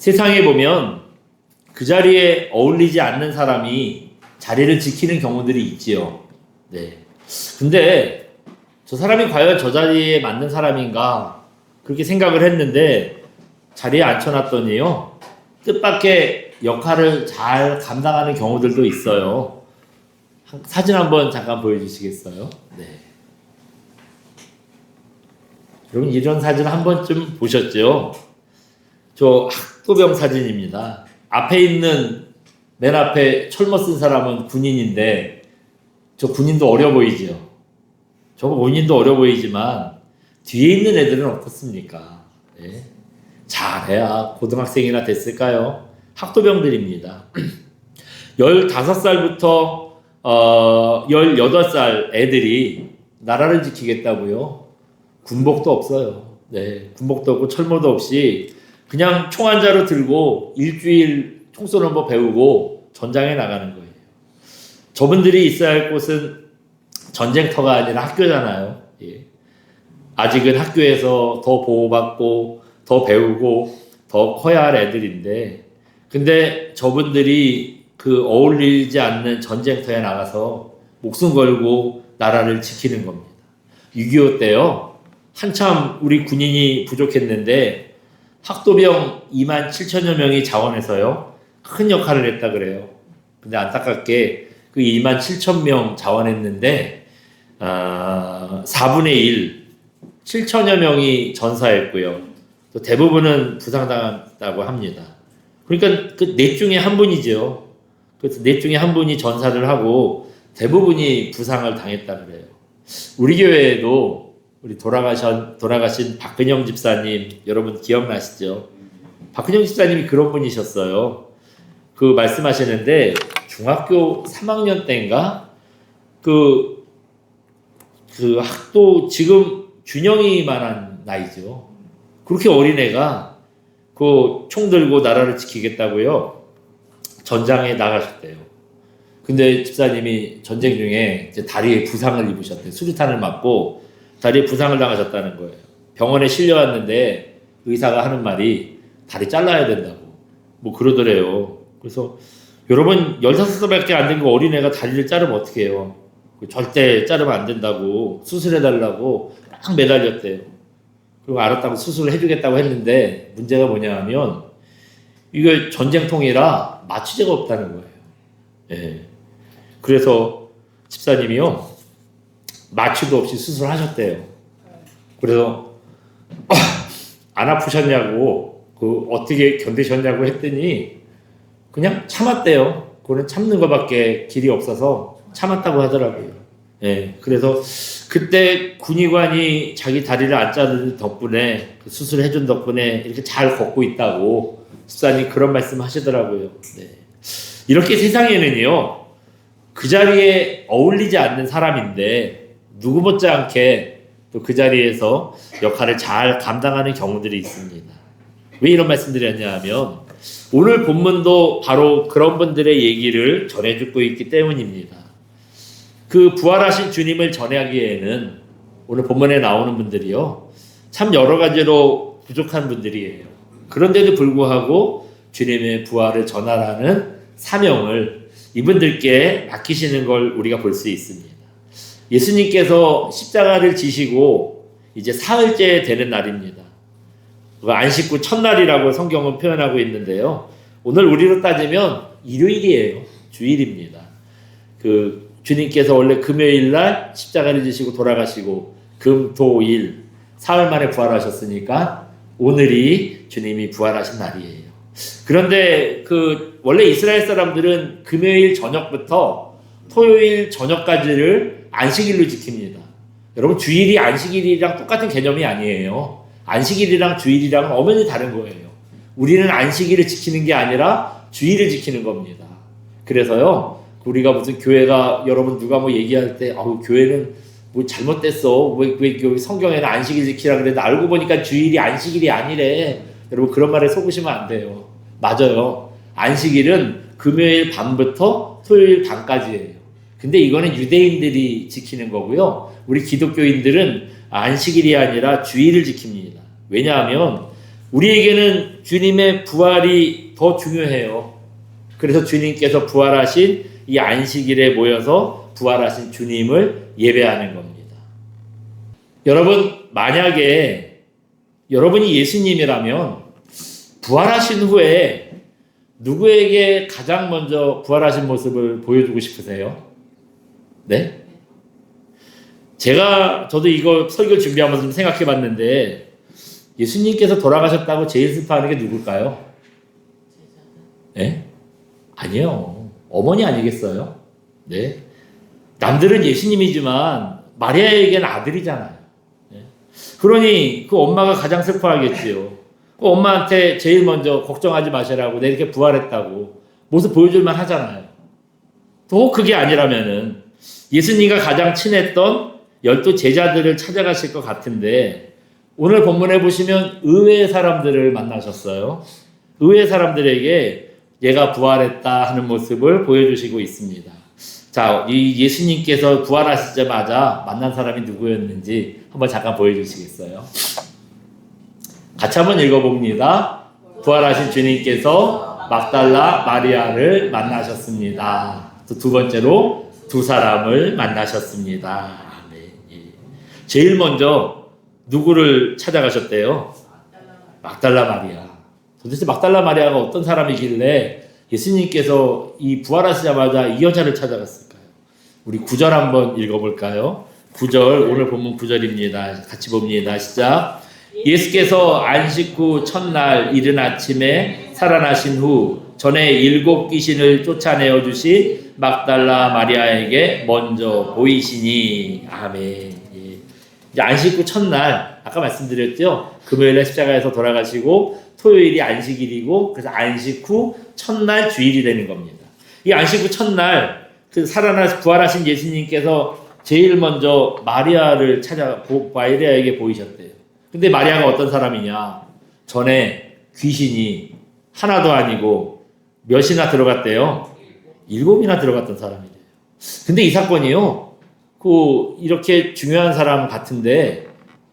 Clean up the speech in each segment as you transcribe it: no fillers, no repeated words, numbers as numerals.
세상에 보면 그 자리에 어울리지 않는 사람이 자리를 지키는 경우들이 있지요. 네. 근데 저 사람이 과연 저 자리에 맞는 사람인가 그렇게 생각을 했는데 자리에 앉혀놨더니요, 뜻밖의 역할을 잘 감당하는 경우들도 있어요. 사진 한번 잠깐 보여주시겠어요? 네. 여러분 이런 사진 한 번쯤 보셨죠? 저 학도병 사진입니다. 앞에 있는 맨 앞에 철모 쓴 사람은 군인인데 저 군인도 어려 보이죠? 저 군인도 어려 보이지만 뒤에 있는 애들은 어떻습니까? 네. 잘해야 고등학생이나 됐을까요? 학도병들입니다. 15살부터 18살 애들이 나라를 지키겠다고요? 군복도 없어요. 네, 군복도 없고 철모도 없이 그냥 총 한 자루 들고 일주일 총 쏘는 법 배우고 전장에 나가는 거예요. 저분들이 있어야 할 곳은 전쟁터가 아니라 학교잖아요. 예. 아직은 학교에서 더 보호받고 더 배우고 더 커야 할 애들인데, 근데 저분들이 그 어울리지 않는 전쟁터에 나가서 목숨 걸고 나라를 지키는 겁니다. 6.25 때요, 한참 우리 군인이 부족했는데 학도병 27,000여 명이 자원해서요 큰 역할을 했다 그래요. 근데 안타깝게 그 27,000명 자원했는데 4분의 1, 7,000여 명이 전사했고요. 또 대부분은 부상당했다고 합니다. 그러니까 그 넷 중에 한 분이죠. 그래서 넷 중에 한 분이 전사를 하고 대부분이 부상을 당했다 그래요. 우리 교회에도 우리 돌아가신 박근영 집사님 여러분 기억나시죠? 박근영 집사님이 그런 분이셨어요. 그 말씀하시는데 중학교 3학년 때인가 그 학도 지금 준영이만한 나이죠. 그렇게 어린애가 그 총 들고 나라를 지키겠다고요 전장에 나가셨대요. 근데 집사님이 전쟁 중에 이제 다리에 부상을 입으셨대요. 수류탄을 맞고 다리에 부상을 당하셨다는 거예요. 병원에 실려왔는데 의사가 하는 말이 다리 잘라야 된다고 뭐 그러더래요. 그래서 여러분 15살밖에 안 된 거 어린애가 다리를 자르면 어떻게 해요? 절대 자르면 안 된다고 수술해달라고 막 매달렸대요. 그리고 알았다고 수술을 해주겠다고 했는데 문제가 뭐냐 하면 이거 전쟁통이라 마취제가 없다는 거예요. 예. 그래서 집사님이요 마취도 없이 수술하셨대요. 그래서 안 아프셨냐고 그 어떻게 견디셨냐고 했더니 그냥 참았대요. 그거는 참는 것밖에 길이 없어서 참았다고 하더라고요. 예. 그래서 그때 군의관이 자기 다리를 안 자르는 덕분에 그 수술을 해준 덕분에 이렇게 잘 걷고 있다고 집사님 그런 말씀 하시더라고요. 네. 이렇게 세상에는요 그 자리에 어울리지 않는 사람인데 누구 못지않게 또 그 자리에서 역할을 잘 감당하는 경우들이 있습니다. 왜 이런 말씀드렸냐 하면 오늘 본문도 바로 그런 분들의 얘기를 전해주고 있기 때문입니다. 그 부활하신 주님을 전하기에는 오늘 본문에 나오는 분들이요 참 여러 가지로 부족한 분들이에요. 그런데도 불구하고 주님의 부활을 전하라는 사명을 이분들께 맡기시는 걸 우리가 볼 수 있습니다. 예수님께서 십자가를 지시고 이제 사흘째 되는 날입니다. 안식구 첫날이라고 성경은 표현하고 있는데요. 오늘 우리로 따지면 일요일이에요. 주일입니다. 그 주님께서 원래 금요일 날 십자가를 지시고 돌아가시고 금, 토, 일 사흘 만에 부활하셨으니까 오늘이 주님이 부활하신 날이에요. 그런데 그 원래 이스라엘 사람들은 금요일 저녁부터 토요일 저녁까지를 안식일로 지킵니다. 여러분 주일이 안식일이랑 똑같은 개념이 아니에요. 안식일이랑 주일이랑 엄연히 다른 거예요. 우리는 안식일을 지키는 게 아니라 주일을 지키는 겁니다. 그래서요 우리가 무슨 교회가 여러분 누가 뭐 얘기할 때 교회는 뭐 잘못됐어 왜 성경에는 안식일 지키라 그랬는데 알고 보니까 주일이 안식일이 아니래. 여러분 그런 말에 속으시면 안 돼요. 맞아요. 안식일은 금요일 밤부터 토요일 밤까지예요. 근데 이거는 유대인들이 지키는 거고요. 우리 기독교인들은 안식일이 아니라 주일을 지킵니다. 왜냐하면 우리에게는 주님의 부활이 더 중요해요. 그래서 주님께서 부활하신 이 안식일에 모여서 부활하신 주님을 예배하는 겁니다. 여러분, 만약에 여러분이 예수님이라면 부활하신 후에 누구에게 가장 먼저 부활하신 모습을 보여주고 싶으세요? 네? 저도 이거 설교 준비하면서 좀 생각해 봤는데, 예수님께서 돌아가셨다고 제일 슬퍼하는 게 누굴까요? 네? 아니요. 어머니 아니겠어요? 네. 남들은 예수님이지만 마리아에게는 아들이잖아요. 네. 그러니 그 엄마가 가장 슬퍼하겠지요. 그 엄마한테 제일 먼저 걱정하지 마시라고, 내 이렇게 부활했다고 모습 보여줄만 하잖아요. 또 그게 아니라면은 예수님과 가장 친했던 12 제자들을 찾아가실 것 같은데, 오늘 본문에 보시면 의외의 사람들을 만나셨어요. 의외의 사람들에게 얘가 부활했다 하는 모습을 보여주시고 있습니다. 자, 이 예수님께서 부활하시자마자 만난 사람이 누구였는지 한번 잠깐 보여주시겠어요? 같이 한번 읽어봅니다. 부활하신 주님께서 막달라 마리아를 만나셨습니다. 또 두 번째로 두 사람을 만나셨습니다. 제일 먼저 누구를 찾아가셨대요? 막달라 마리아. 도대체 막달라 마리아가 어떤 사람이길래 예수님께서 이 부활하시자마자 이 여자를 찾아갔을까요? 우리 9절 한번 읽어볼까요? 9절, 오늘 본문 9절입니다. 같이 봅니다. 시작. 예수께서 안식 후 첫날 이른 아침에 살아나신 후 전에 7 귀신을 쫓아내어 주신 막달라 마리아에게 먼저 보이시니. 아멘. 이제 안식 후 첫날, 아까 말씀드렸죠? 금요일에 십자가에서 돌아가시고 토요일이 안식일이고, 그래서 안식 후 첫날 주일이 되는 겁니다. 이 안식 후 첫날 그 부활하신 예수님께서 제일 먼저 마리아에게 보이셨대요. 근데 마리아가 어떤 사람이냐? 전에 귀신이 하나도 아니고 몇이나 들어갔대요? 7이나 들어갔던 사람이래요. 근데 이 사건이요, 이렇게 중요한 사람 같은데,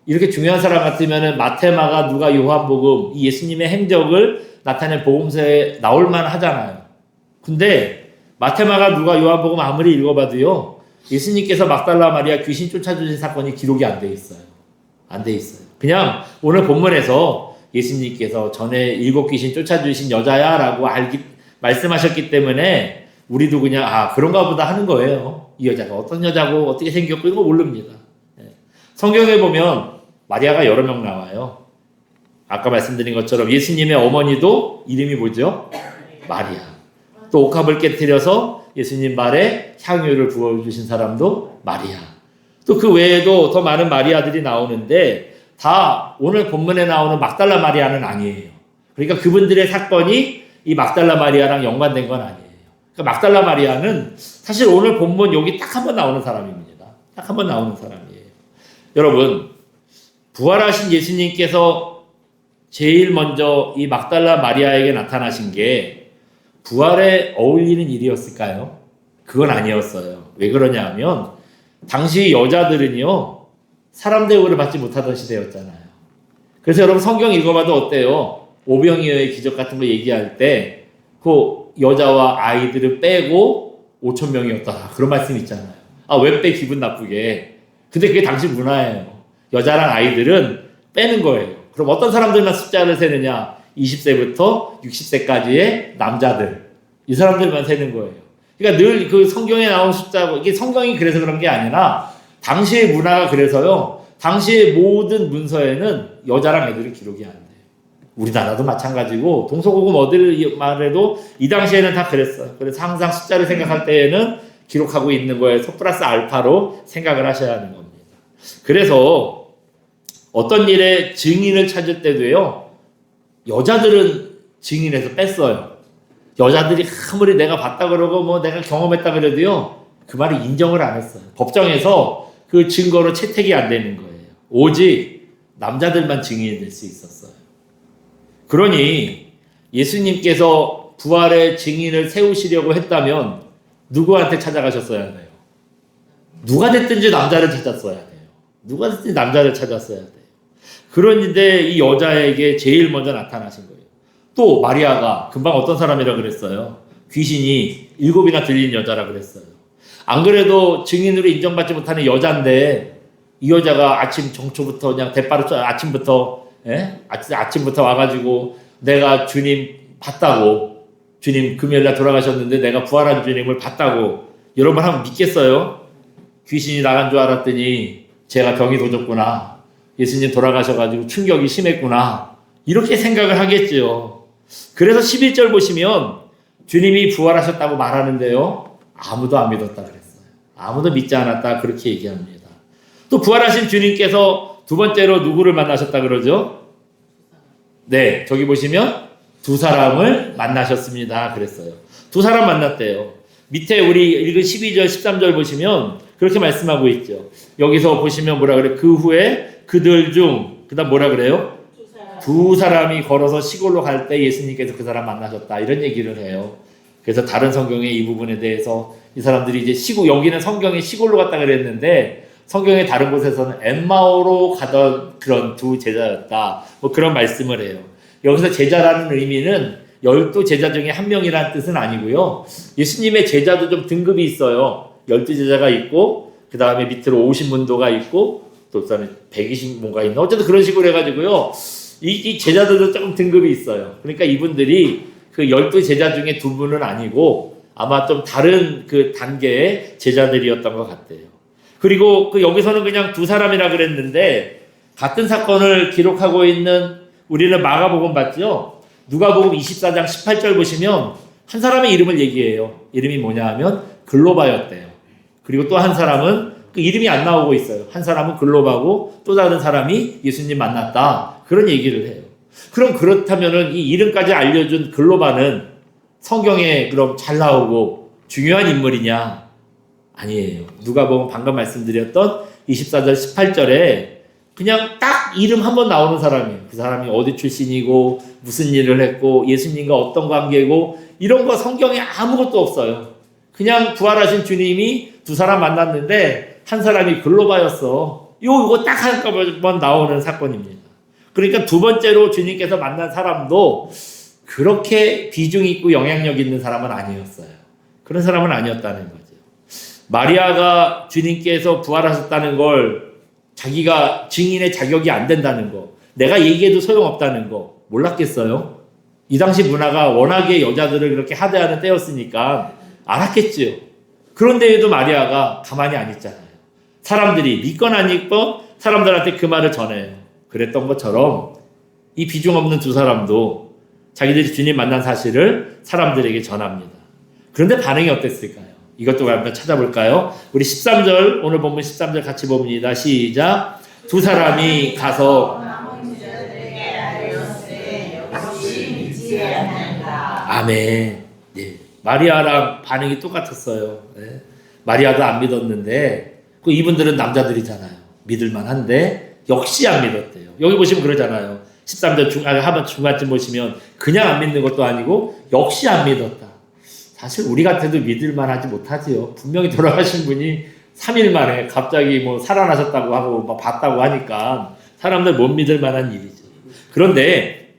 이렇게 중요한 사람 같으면 마테마가, 누가, 요한복음, 이 예수님의 행적을 나타낸 복음서에 나올만 하잖아요. 근데 마테마가, 누가, 요한복음 아무리 읽어봐도요, 예수님께서 막달라 마리아 귀신 쫓아주신 사건이 기록이 안 돼 있어요. 안 돼 있어요. 그냥 오늘 본문에서 예수님께서 전에 7 귀신 쫓아주신 여자야 라고 말씀하셨기 때문에 우리도 그냥 그런가 보다 하는 거예요. 이 여자가 어떤 여자고 어떻게 생겼고 이거 모릅니다. 성경에 보면 마리아가 여러 명 나와요. 아까 말씀드린 것처럼 예수님의 어머니도 이름이 뭐죠? 마리아. 또 옥합을 깨트려서 예수님 발에 향유를 부어주신 사람도 마리아. 또 그 외에도 더 많은 마리아들이 나오는데, 다 오늘 본문에 나오는 막달라 마리아는 아니에요. 그러니까 그분들의 사건이 이 막달라 마리아랑 연관된 건 아니에요. 그러니까 막달라 마리아는 사실 오늘 본문 여기 딱 한 번 나오는 사람입니다. 딱 한 번 나오는 사람이에요. 여러분, 부활하신 예수님께서 제일 먼저 이 막달라 마리아에게 나타나신 게 부활에 어울리는 일이었을까요? 그건 아니었어요. 왜 그러냐 하면 당시 여자들은요, 사람 대우를 받지 못하던 시대였잖아요. 그래서 여러분 성경 읽어봐도 어때요? 오병이어의 기적 같은 거 얘기할 때 그 여자와 아이들을 빼고 5,000명이었다. 그런 말씀 있잖아요. 왜 빼? 기분 나쁘게. 근데 그게 당시 문화예요. 여자랑 아이들은 빼는 거예요. 그럼 어떤 사람들만 숫자를 세느냐? 20세부터 60세까지의 남자들. 이 사람들만 세는 거예요. 그러니까 늘 그 성경에 나온 숫자고, 이게 성경이 그래서 그런 게 아니라 당시의 문화가 그래서요, 당시의 모든 문서에는 여자랑 애들은 기록이 안 돼요. 우리나라도 마찬가지고 동서고금 어딜 말해도 이 당시에는 다 그랬어요. 그래서 항상 숫자를 생각할 때에는 기록하고 있는 거에서 플러스 알파로 생각을 하셔야 하는 겁니다. 그래서 어떤 일에 증인을 찾을 때도요, 여자들은 증인에서 뺐어요. 여자들이 아무리 내가 봤다 그러고 내가 경험했다 그래도요, 그 말을 인정을 안 했어요. 법정에서 그 증거로 채택이 안 되는 거예요. 오직 남자들만 증인이 될 수 있었어요. 그러니 예수님께서 부활의 증인을 세우시려고 했다면 누구한테 찾아가셨어야 해요? 누가 됐든지 남자를 찾았어야 돼요. 누가 됐든지 남자를 찾았어야 돼요. 그런데 이 여자에게 제일 먼저 나타나신 거예요. 또 마리아가 금방 어떤 사람이라 그랬어요? 귀신이 7이나 들린 여자라 그랬어요. 안 그래도 증인으로 인정받지 못하는 여자인데 이 여자가 아침 정초부터 그냥 대바로 아침부터 아침부터 와가지고 내가 주님 봤다고, 주님 금요일날 돌아가셨는데 내가 부활한 주님을 봤다고, 여러분 한번 믿겠어요? 귀신이 나간 줄 알았더니 제가 병이 도졌구나, 예수님 돌아가셔가지고 충격이 심했구나, 이렇게 생각을 하겠죠. 그래서 11절 보시면 주님이 부활하셨다고 말하는데요, 아무도 안 믿었다 그랬어요. 아무도 믿지 않았다, 그렇게 얘기합니다. 또 부활하신 주님께서 두 번째로 누구를 만나셨다 그러죠? 네, 저기 보시면 두 사람을 만나셨습니다 그랬어요. 두 사람 만났대요. 밑에 우리 읽은 12절 13절 보시면 그렇게 말씀하고 있죠. 여기서 보시면 뭐라 그래? 그 후에 그들 중, 그 다음 뭐라 그래요? 두 사람이 걸어서 시골로 갈 때 예수님께서 그 사람 만나셨다, 이런 얘기를 해요. 그래서 다른 성경에 이 부분에 대해서 이 사람들이 이제 여기는 성경에 시골로 갔다 그랬는데 성경의 다른 곳에서는 엠마오로 가던 그런 두 제자였다, 뭐 그런 말씀을 해요. 여기서 제자라는 의미는 12제자 중에 한 명이라는 뜻은 아니고요. 예수님의 제자도 좀 등급이 있어요. 12제자가 있고, 그 다음에 밑으로 50문도가 있고, 또 120뭔가 있나? 어쨌든 그런 식으로 해가지고요. 이 제자들도 조금 등급이 있어요. 그러니까 이분들이 그 12제자 중에 두 분은 아니고 아마 좀 다른 그 단계의 제자들이었던 것 같아요. 그리고 그 여기서는 그냥 두 사람이라 그랬는데 같은 사건을 기록하고 있는 우리는 마가복음 봤죠? 누가복음 24장 18절 보시면 한 사람의 이름을 얘기해요. 이름이 뭐냐 하면 글로바였대요. 그리고 또 한 사람은 그 이름이 안 나오고 있어요. 한 사람은 글로바고 또 다른 사람이 예수님 만났다, 그런 얘기를 해요. 그럼 그렇다면은 이 이름까지 알려준 글로바는 성경에 그럼 잘 나오고 중요한 인물이냐? 아니에요. 누가복음 방금 말씀드렸던 24절 18절에 그냥 딱 이름 한번 나오는 사람이에요. 그 사람이 어디 출신이고 무슨 일을 했고 예수님과 어떤 관계고 이런 거 성경에 아무것도 없어요. 그냥 부활하신 주님이 두 사람 만났는데 한 사람이 글로바였어. 이거 딱 한번 나오는 사건입니다. 그러니까 두 번째로 주님께서 만난 사람도 그렇게 비중 있고 영향력 있는 사람은 아니었어요. 그런 사람은 아니었다는 거죠. 마리아가 주님께서 부활하셨다는 걸 자기가 증인의 자격이 안 된다는 거, 내가 얘기해도 소용없다는 거 몰랐겠어요? 이 당시 문화가 워낙에 여자들을 그렇게 하대하는 때였으니까 알았겠지요. 그런데에도 마리아가 가만히 안 있잖아요. 사람들이 믿건 안 믿건 사람들한테 그 말을 전해요. 그랬던 것처럼 이 비중 없는 두 사람도 자기들이 주님 만난 사실을 사람들에게 전합니다. 그런데 반응이 어땠을까요? 이것도 한번 찾아볼까요? 우리 13절, 오늘 본문 13절 같이 봅니다. 시작. 두 사람이 가서 아멘. 네. 마리아랑 반응이 똑같았어요. 네. 마리아도 안 믿었는데 그 이분들은 남자들이잖아요. 믿을만한데 역시 안 믿었대요. 여기 보시면 그러잖아요. 13절 하반 중간쯤 보시면 그냥 안 믿는 것도 아니고 역시 안 믿었다. 사실 우리 같아도 믿을만하지 못하지요. 분명히 돌아가신 분이 3일 만에 갑자기 뭐 살아나셨다고 하고 막 봤다고 하니까 사람들 못 믿을 만한 일이죠. 그런데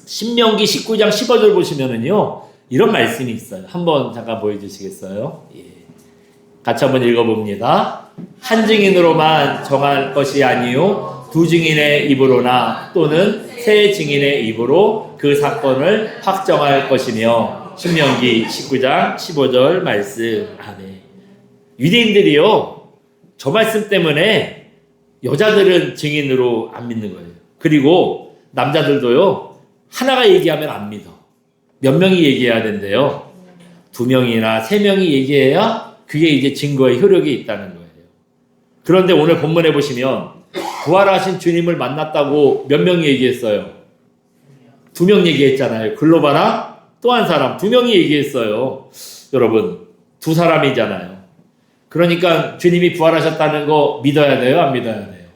신명기 19장 15절 보시면은요 이런 말씀이 있어요. 한번 잠깐 보여주시겠어요? 예. 같이 한번 읽어봅니다. 한 증인으로만 정할 것이 아니요 두 증인의 입으로나 또는 세 증인의 입으로 그 사건을 확정할 것이며. 신명기 19장 15절 말씀. 아멘. 유대인들이요 저 말씀 때문에 여자들은 증인으로 안 믿는 거예요. 그리고 남자들도요 하나가 얘기하면 안 믿어. 몇 명이 얘기해야 된대요? 2명이나 3명이 얘기해야 그게 이제 증거의 효력이 있다는 거예요. 그런데 오늘 본문에 보시면 부활하신 주님을 만났다고 몇 명이 얘기했어요? 2명 얘기했잖아요. 글로바나 또 한 사람, 2명이 얘기했어요. 여러분, 2 사람이잖아요. 그러니까 주님이 부활하셨다는 거 믿어야 돼요? 안 믿어야 돼요?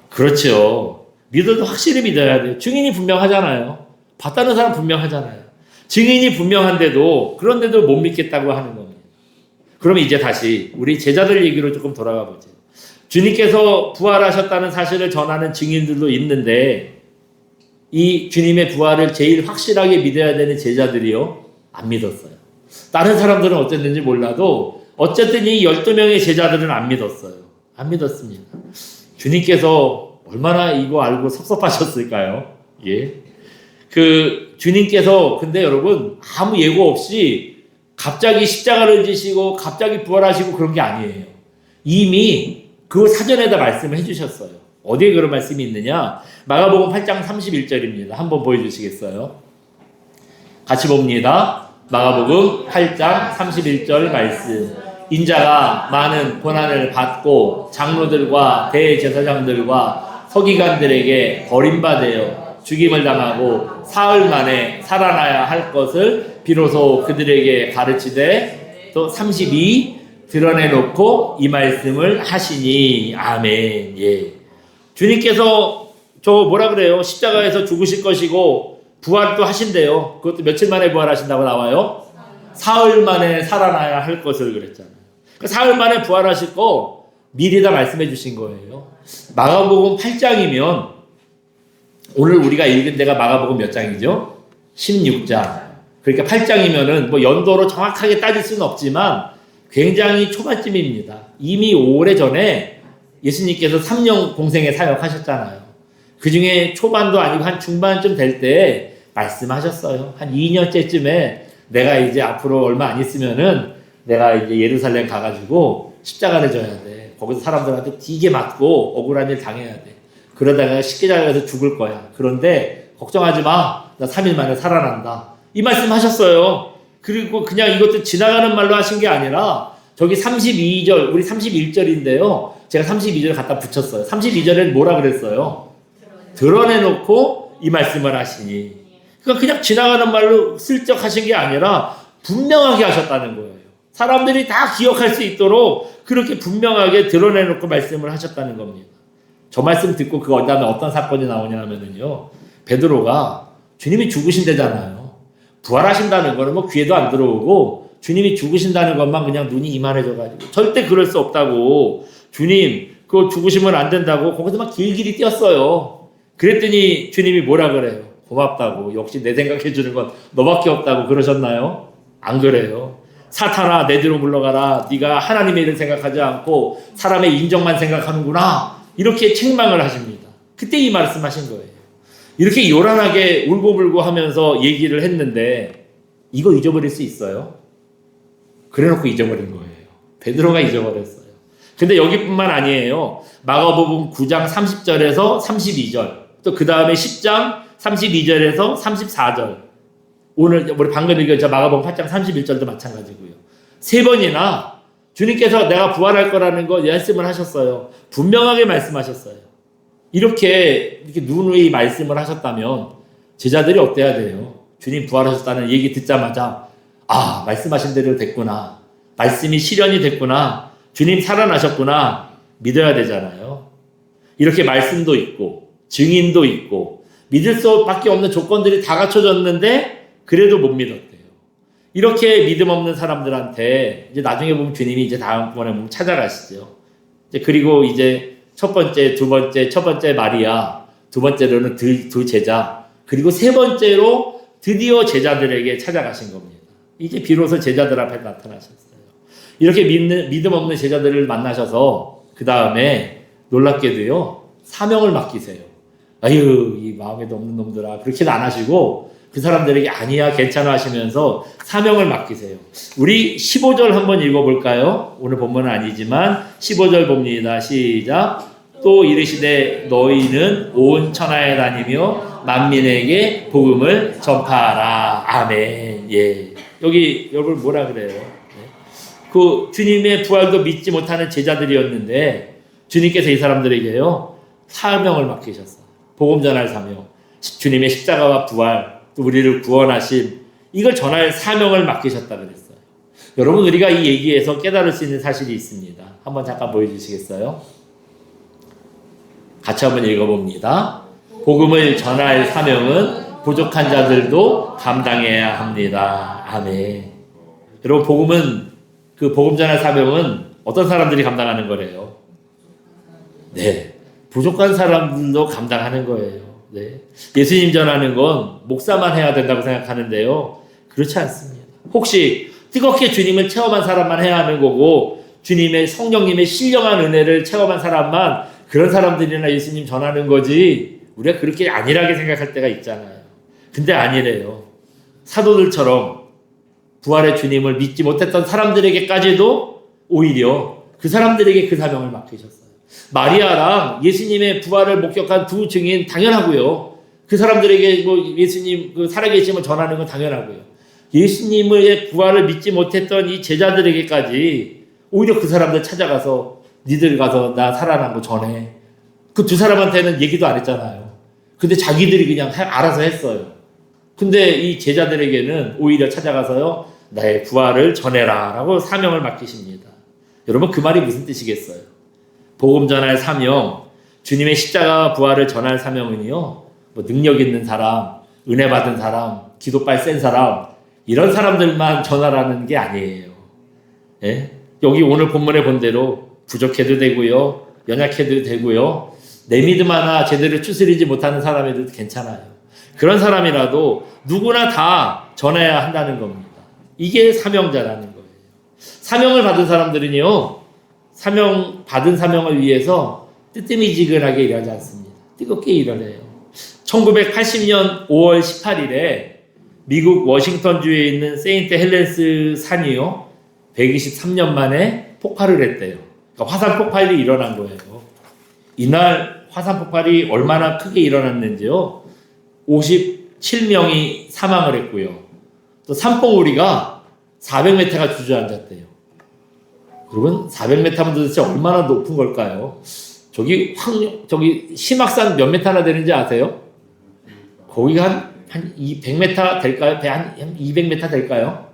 그렇죠. 믿어도 확실히 믿어야 돼요. 증인이 분명하잖아요. 봤다는 사람 분명하잖아요. 증인이 분명한데도 그런데도 못 믿겠다고 하는 겁니다. 그럼 이제 다시 우리 제자들 얘기로 조금 돌아가 보죠. 주님께서 부활하셨다는 사실을 전하는 증인들도 있는데 이 주님의 부활을 제일 확실하게 믿어야 되는 제자들이요, 안 믿었어요. 다른 사람들은 어땠는지 몰라도 어쨌든 이 12명의 제자들은 안 믿었어요. 안 믿었습니다. 주님께서 얼마나 이거 알고 섭섭하셨을까요? 예. 주님께서 근데 여러분 아무 예고 없이 갑자기 십자가를 지시고 갑자기 부활하시고 그런 게 아니에요. 이미 그 사전에다 말씀을 해주셨어요. 어디에 그런 말씀이 있느냐? 마가복음 8장 31절입니다. 한번 보여주시겠어요? 같이 봅니다. 마가복음 8장 31절 말씀. 인자가 많은 고난을 받고 장로들과 대제사장들과 서기관들에게 버림받아 죽임을 당하고 사흘 만에 살아나야 할 것을 비로소 그들에게 가르치되 또 32 드러내놓고 이 말씀을 하시니. 아멘. 예. 주님께서 뭐라 그래요? 십자가에서 죽으실 것이고 부활도 하신대요. 그것도 며칠 만에 부활하신다고 나와요? 사흘 만에 살아나야 할 것을 그랬잖아요. 사흘 만에 부활하실 거 미리 다 말씀해 주신 거예요. 마가복음 8장이면 오늘 우리가 읽은 데가 마가복음 몇 장이죠? 16장. 그러니까 8장이면은 뭐 연도로 정확하게 따질 수는 없지만 굉장히 초반쯤입니다. 이미 오래전에 예수님께서 3년 공생에 사역하셨잖아요. 그 중에 초반도 아니고 한 중반쯤 될 때 말씀하셨어요. 한 2년째쯤에 내가 이제 앞으로 얼마 안 있으면은 내가 이제 예루살렘 가가지고 십자가를 져야 돼. 거기서 사람들한테 되게 맞고 억울한 일 당해야 돼. 그러다가 십자가에서 죽을 거야. 그런데 걱정하지 마. 나 3일 만에 살아난다. 이 말씀 하셨어요. 그리고 그냥 이것도 지나가는 말로 하신 게 아니라 저기 32절, 우리 31절인데요. 제가 32절 갖다 붙였어요. 32절엔 뭐라 그랬어요? 드러내놓고 이 말씀을 하시니. 그러니까 그냥 지나가는 말로 슬쩍 하신 게 아니라 분명하게 하셨다는 거예요. 사람들이 다 기억할 수 있도록 그렇게 분명하게 드러내놓고 말씀을 하셨다는 겁니다. 저 말씀 듣고 그 다음에 어떤 사건이 나오냐 하면은요. 베드로가 주님이 죽으신대잖아요. 부활하신다는 거는 뭐 귀에도 안 들어오고 주님이 죽으신다는 것만 그냥 눈이 이만해져가지고 절대 그럴 수 없다고 주님 그거 죽으시면 안 된다고 거기서 막 길길이 뛰었어요. 그랬더니 주님이 뭐라 그래요? 고맙다고. 역시 내 생각해 주는 건 너밖에 없다고 그러셨나요? 안 그래요. 사탄아 내 뒤로 물러가라. 네가 하나님의 일을 생각하지 않고 사람의 인정만 생각하는구나. 이렇게 책망을 하십니다. 그때 이 말씀하신 거예요. 이렇게 요란하게 울고불고 하면서 얘기를 했는데 이거 잊어버릴 수 있어요? 그래놓고 잊어버린 거예요. 베드로가 잊어버렸어요. 근데 여기뿐만 아니에요. 마가복음 9장 30절에서 32절 또 그 다음에 10장 32절에서 34절 오늘 우리 방금 읽은 마가복음 8장 31절도 마찬가지고요. 세 번이나 주님께서 내가 부활할 거라는 거 말씀을 하셨어요. 분명하게 말씀하셨어요. 이렇게 누누이 말씀을 하셨다면 제자들이 어때야 돼요? 주님 부활하셨다는 얘기 듣자마자 아 말씀하신 대로 됐구나. 말씀이 실현이 됐구나. 주님 살아나셨구나. 믿어야 되잖아요. 이렇게 말씀도 있고 증인도 있고 믿을 수밖에 없는 조건들이 다 갖춰졌는데 그래도 못 믿었대요. 이렇게 믿음 없는 사람들한테 이제 나중에 보면 주님이 이제 다음번에 보면 찾아가시죠. 이제 그리고 이제 첫 번째, 두 번째, 첫 번째 마리아, 두 번째로는 두 제자, 그리고 세 번째로 드디어 제자들에게 찾아가신 겁니다. 이제 비로소 제자들 앞에 나타나셨어요. 이렇게 믿음 없는 제자들을 만나셔서 그 다음에 놀랍게도요 사명을 맡기세요. 아유 이 마음에도 없는 놈들아 그렇게는 안 하시고 그 사람들에게 아니야 괜찮아 하시면서 사명을 맡기세요. 우리 15절 한번 읽어볼까요? 오늘 본문은 아니지만 15절 봅니다. 시작. 또 이르시되 너희는 온 천하에 다니며 만민에게 복음을 전파하라. 아멘. 예. 여기 여러분 뭐라 그래요? 그 주님의 부활도 믿지 못하는 제자들이었는데 주님께서 이 사람들에게요 사명을 맡기셨어요. 복음 전할 사명. 주님의 십자가와 부활 또 우리를 구원하신 이걸 전할 사명을 맡기셨다 그랬어요. 여러분 우리가 이 얘기에서 깨달을 수 있는 사실이 있습니다. 한번 잠깐 보여주시겠어요? 같이 한번 읽어봅니다. 복음을 전할 사명은 부족한 자들도 감당해야 합니다. 아멘. 여러분 복음은 그 복음 전할 사명은 어떤 사람들이 감당하는 거래요? 네. 부족한 사람들도 감당하는 거예요. 네. 예수님 전하는 건 목사만 해야 된다고 생각하는데요. 그렇지 않습니다. 혹시 뜨겁게 주님을 체험한 사람만 해야 하는 거고 주님의 성령님의 신령한 은혜를 체험한 사람만 그런 사람들이나 예수님 전하는 거지 우리가 그렇게 안일하게 생각할 때가 있잖아요. 근데 아니래요. 사도들처럼 부활의 주님을 믿지 못했던 사람들에게까지도 오히려 그 사람들에게 그 사명을 맡기셨어요. 마리아랑 예수님의 부활을 목격한 두 증인 당연하고요. 그 사람들에게 뭐 예수님 그 살아계심을 전하는 건 당연하고요. 예수님의 부활을 믿지 못했던 이 제자들에게까지 오히려 그 사람들 찾아가서 니들 가서 나 살아난 거 전해. 그 두 사람한테는 얘기도 안 했잖아요. 근데 자기들이 그냥 알아서 했어요. 근데 이 제자들에게는 오히려 찾아가서요. 나의 부활을 전해라 라고 사명을 맡기십니다. 여러분 그 말이 무슨 뜻이겠어요? 복음 전할 사명, 주님의 십자가 부활을 전할 사명은요. 뭐 능력 있는 사람, 은혜 받은 사람, 기도빨 센 사람 이런 사람들만 전하라는 게 아니에요. 예? 여기 오늘 본문에 본 대로 부족해도 되고요. 연약해도 되고요. 내 믿음 하나 제대로 추스리지 못하는 사람에도 괜찮아요. 그런 사람이라도 누구나 다 전해야 한다는 겁니다. 이게 사명자라는 거예요. 사명을 받은 사람들은요. 받은 사명을 위해서 뜨뜨미지근하게 일하지 않습니다. 뜨겁게 일을 해요. 1980년 5월 18일에 미국 워싱턴주에 있는 세인트 헬렌스 산이요. 123년 만에 폭발을 했대요. 그러니까 화산 폭발이 일어난 거예요. 이날 화산 폭발이 얼마나 크게 일어났는지요. 57명이 사망을 했고요. 또 산봉우리가 400m가 주저앉았대요. 여러분 400m면 도대체 얼마나 높은 걸까요? 저기 심악산 몇 m나 되는지 아세요? 거기가 한 100m 될까요? 한 200m 될까요?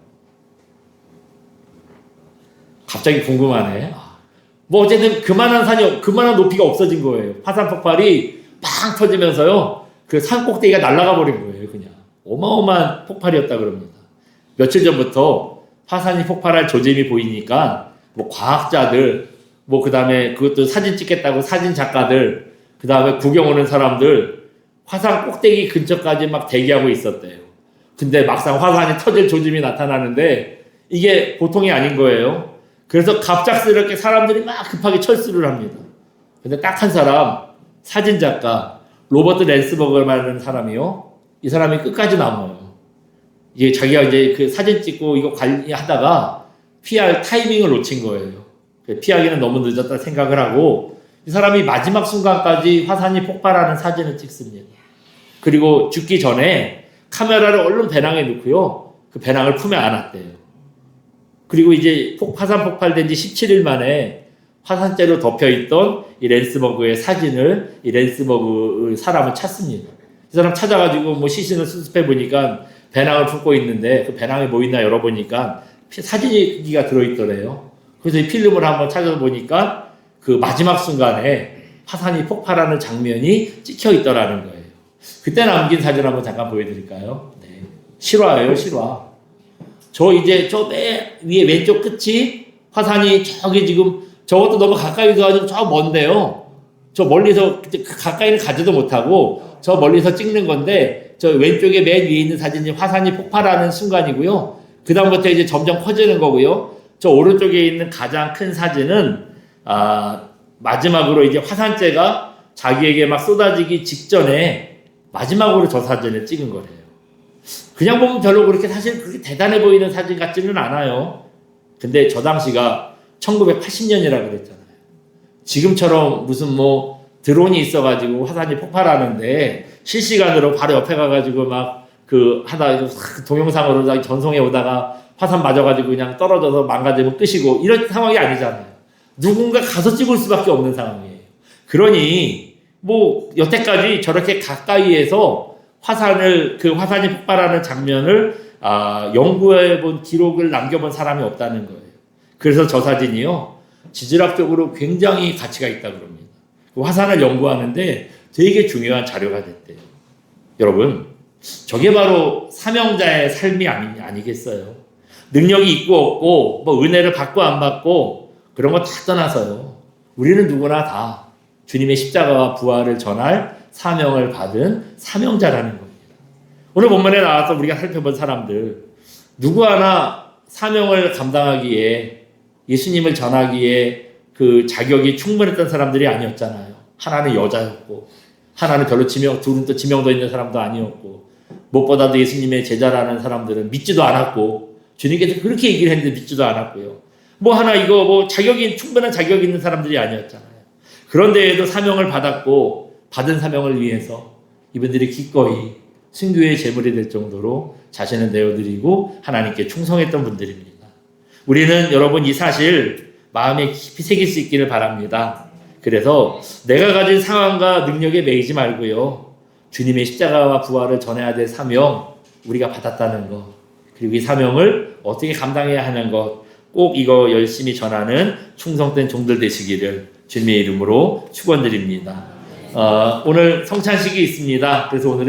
갑자기 궁금하네. 뭐 어쨌든 그만한 높이가 없어진 거예요. 화산 폭발이 빵 터지면서요. 그 산 꼭대기가 날아가 버린 거예요. 그냥 어마어마한 폭발이었다 그럽니다. 며칠 전부터 화산이 폭발할 조짐이 보이니까 뭐 과학자들 뭐 그다음에 그것도 사진 찍겠다고 사진 작가들 그다음에 구경 오는 사람들 화산 꼭대기 근처까지 막 대기하고 있었대요. 근데 막상 화산이 터질 조짐이 나타나는데 이게 보통이 아닌 거예요. 그래서 갑작스럽게 사람들이 막 급하게 철수를 합니다. 근데 딱 한 사람 사진 작가 로버트 랜스버그라는 사람이요. 이 사람이 끝까지 남아요. 이게 자기가 이제 그 사진 찍고 이거 관리하다가 피할 타이밍을 놓친 거예요. 피하기는 너무 늦었다 생각을 하고 이 사람이 마지막 순간까지 화산이 폭발하는 사진을 찍습니다. 그리고 죽기 전에 카메라를 얼른 배낭에 넣고요. 그 배낭을 품에 안았대요. 그리고 이제 화산 폭발된 지 17일 만에 화산재로 덮여있던 이 랜스버그의 사진을 이 랜스버그 사람을 찾습니다. 이 사람 찾아가지고 뭐 시신을 수습해 보니까 배낭을 품고 있는데 그 배낭에 뭐 있나 열어보니까 사진기가 들어있더래요. 그래서 이 필름을 한번 찾아보니까 그 마지막 순간에 화산이 폭발하는 장면이 찍혀 있더라는 거예요. 그때 남긴 사진 한번 잠깐 보여드릴까요? 네. 실화예요, 실화. 저 맨 위에 왼쪽 끝이 화산이 저기 지금 저것도 너무 가까이서 가지고 저 먼데요. 저 멀리서 가까이는 가지도 못하고 저 멀리서 찍는 건데 저 왼쪽에 맨 위에 있는 사진이 화산이 폭발하는 순간이고요. 그 다음부터 이제 점점 커지는 거고요. 저 오른쪽에 있는 가장 큰 사진은 마지막으로 이제 화산재가 자기에게 막 쏟아지기 직전에 마지막으로 저 사진을 찍은 거래요. 그냥 보면 별로 그렇게 사실 그렇게 대단해 보이는 사진 같지는 않아요. 근데 저 당시가 1980년이라고 그랬잖아요. 지금처럼 무슨 뭐 드론이 있어가지고 화산이 폭발하는데 실시간으로 바로 옆에 가가지고 막 그 하다 동영상으로 전송해 오다가 화산 맞아가지고 그냥 떨어져서 망가지면 끝이고 이런 상황이 아니잖아요. 누군가 가서 찍을 수밖에 없는 상황이에요. 그러니 뭐 여태까지 저렇게 가까이에서 화산이 폭발하는 장면을 연구해본 기록을 남겨본 사람이 없다는 거예요. 그래서 저 사진이요 지질학적으로 굉장히 가치가 있다고 합니다. 화산을 연구하는데 되게 중요한 자료가 됐대요. 여러분 저게 바로 사명자의 삶이 아니겠어요? 능력이 있고 없고 뭐 은혜를 받고 안 받고 그런 거 다 떠나서요. 우리는 누구나 다 주님의 십자가와 부활을 전할 사명을 받은 사명자라는 겁니다. 오늘 본문에 나와서 우리가 살펴본 사람들 누구 하나 사명을 감당하기에 예수님을 전하기에 그 자격이 충분했던 사람들이 아니었잖아요. 하나는 여자였고 하나는 별로 둘은 또 지명도 있는 사람도 아니었고 무엇보다도 예수님의 제자라는 사람들은 믿지도 않았고 주님께서 그렇게 얘기를 했는데 믿지도 않았고요. 충분한 자격이 있는 사람들이 아니었잖아요. 그런데에도 사명을 받았고 받은 사명을 위해서 이분들이 기꺼이 순교의 제물이 될 정도로 자신을 내어드리고 하나님께 충성했던 분들입니다. 우리는 여러분 이 사실 마음에 깊이 새길 수 있기를 바랍니다. 그래서 내가 가진 상황과 능력에 매이지 말고요. 주님의 십자가와 부활을 전해야 될 사명 우리가 받았다는 것, 그리고 이 사명을 어떻게 감당해야 하는 것, 꼭 이거 열심히 전하는 충성된 종들 되시기를 주님의 이름으로 축원드립니다. 오늘 성찬식이 있습니다. 그래서 오늘